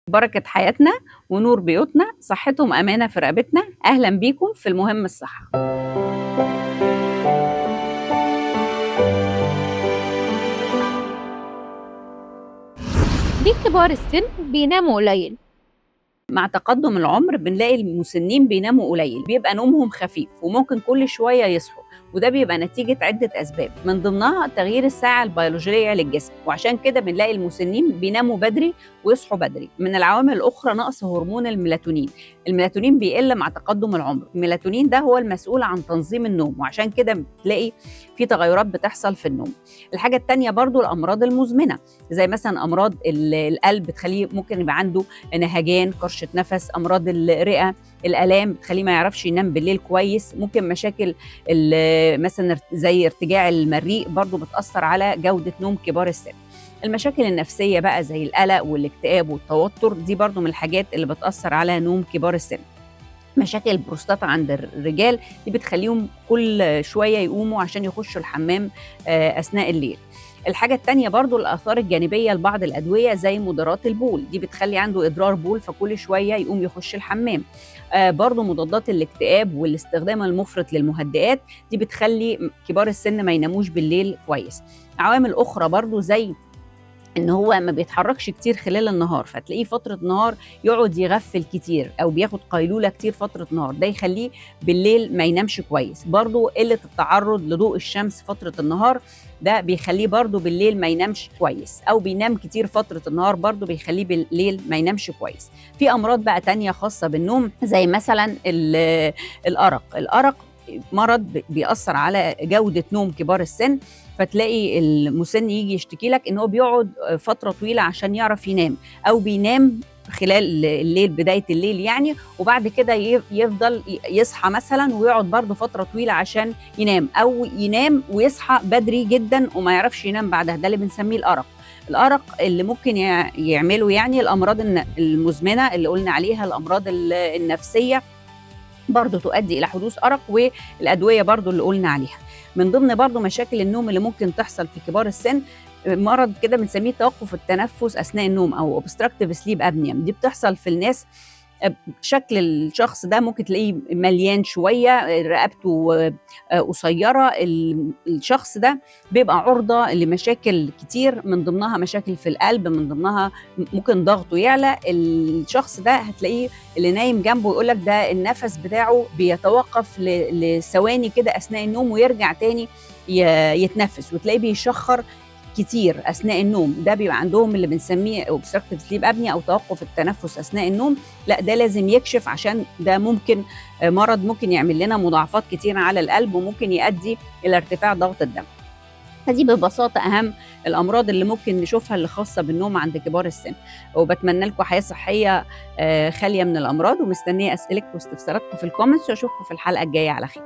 بركة حياتنا ونور بيوتنا، صحتهم أمانة في رقبتنا. أهلا بيكم في المهم الصحة. ليه كبار السن بيناموا قليل؟ مع تقدم العمر بنلاقي المسنين بيناموا قليل، بيبقى نومهم خفيف وممكن كل شوية يصحوا، وده بيبقى نتيجة عدة أسباب، من ضمنها تغيير الساعة البيولوجية للجسم، وعشان كده بنلاقي المسنين بيناموا بدري ويصحوا بدري. من العوامل الأخرى نقص هرمون الميلاتونين. الميلاتونين بيقل مع تقدم العمر. الميلاتونين ده هو المسؤول عن تنظيم النوم، وعشان كده بتلاقي في تغيرات بتحصل في النوم. الحاجة التانية برضو الأمراض المزمنة، زي مثلا أمراض القلب بتخليه ممكن يبقى عنده نهجان، كرشة نفس، أمراض الرئة، الآلام بتخليه ما يعرفش ينام بالليل كويس. ممكن مشاكل مثلا زي ارتجاع المريء برضو بتأثر على جودة نوم كبار السن. المشاكل النفسية بقى زي القلق والاكتئاب والتوتر، دي برضو من الحاجات اللي بتأثر على نوم كبار السن. مشاكل البروستاتا عند الرجال دي بتخليهم كل شوية يقوموا عشان يخشوا الحمام أثناء الليل. الحاجة التانية برضو الآثار الجانبية لبعض الأدوية زي مضادات البول، دي بتخلي عنده إضرار بول فكل شوية يقوم يخش الحمام. برضو مضادات الاكتئاب والاستخدام المفرط للمهدئات، دي بتخلي كبار السن ما يناموش بالليل كويس. عوامل أخرى برضو زي ان هو ما بيتحركش كتير خلال النهار، فتلاقيه فتره نهار يقعد يغفل كتير او بياخد قيلوله كتير فتره نهار، ده يخليه بالليل ما ينامش كويس. برضو قله التعرض لضوء الشمس فتره النهار، ده بيخليه برضو بالليل ما ينامش كويس، او بينام كتير فتره النهار برضو بيخليه بالليل ما ينامش كويس. في امراض بقى تانية خاصه بالنوم زي مثلا الارق مرض بيأثر على جودة نوم كبار السن، فتلاقي المسن يجي يشتكي لك ان هو بيقعد فتره طويله عشان يعرف ينام، او بينام خلال الليل بدايه الليل يعني، وبعد كده يفضل يصحى مثلا ويقعد برضه فتره طويله عشان ينام، او ينام ويصحى بدري جدا وما يعرفش ينام بعدها. ده اللي بنسميه الارق. الارق اللي ممكن يعمله يعني الامراض المزمنه اللي قلنا عليها، الامراض النفسيه برضه تؤدي الى حدوث ارق، والادويه برضه اللي قلنا عليها. من ضمن برضه مشاكل النوم اللي ممكن تحصل في كبار السن مرض كده بنسميه توقف التنفس اثناء النوم او obstructive sleep apnea. دي بتحصل في الناس شكل الشخص ده ممكن تلاقيه مليان شويه، رقبته قصيره. الشخص ده بيبقى عرضه لمشاكل كتير، من ضمنها مشاكل في القلب، من ضمنها ممكن ضغطه يعلى. الشخص ده هتلاقيه اللي نايم جنبه يقول لك ده النفس بتاعه بيتوقف لثواني كده اثناء النوم ويرجع تاني يتنفس، وتلاقيه بيشخر كتير اثناء النوم. ده بيبقى عندهم اللي بنسميه obstructive sleep apnea او توقف التنفس اثناء النوم. لا ده لازم يكشف، عشان ده ممكن مرض ممكن يعمل لنا مضاعفات كتير على القلب، وممكن يؤدي الى ارتفاع ضغط الدم. فدي ببساطة أهم الأمراض اللي ممكن نشوفها اللي خاصة بالنوم عند كبار السن. وبتمنى لكم حياة صحية خالية من الأمراض، ومستنية أسئلتكم واستفساراتكم في الكومنتس، وأشوفكم في الحلقة الجاية على خير.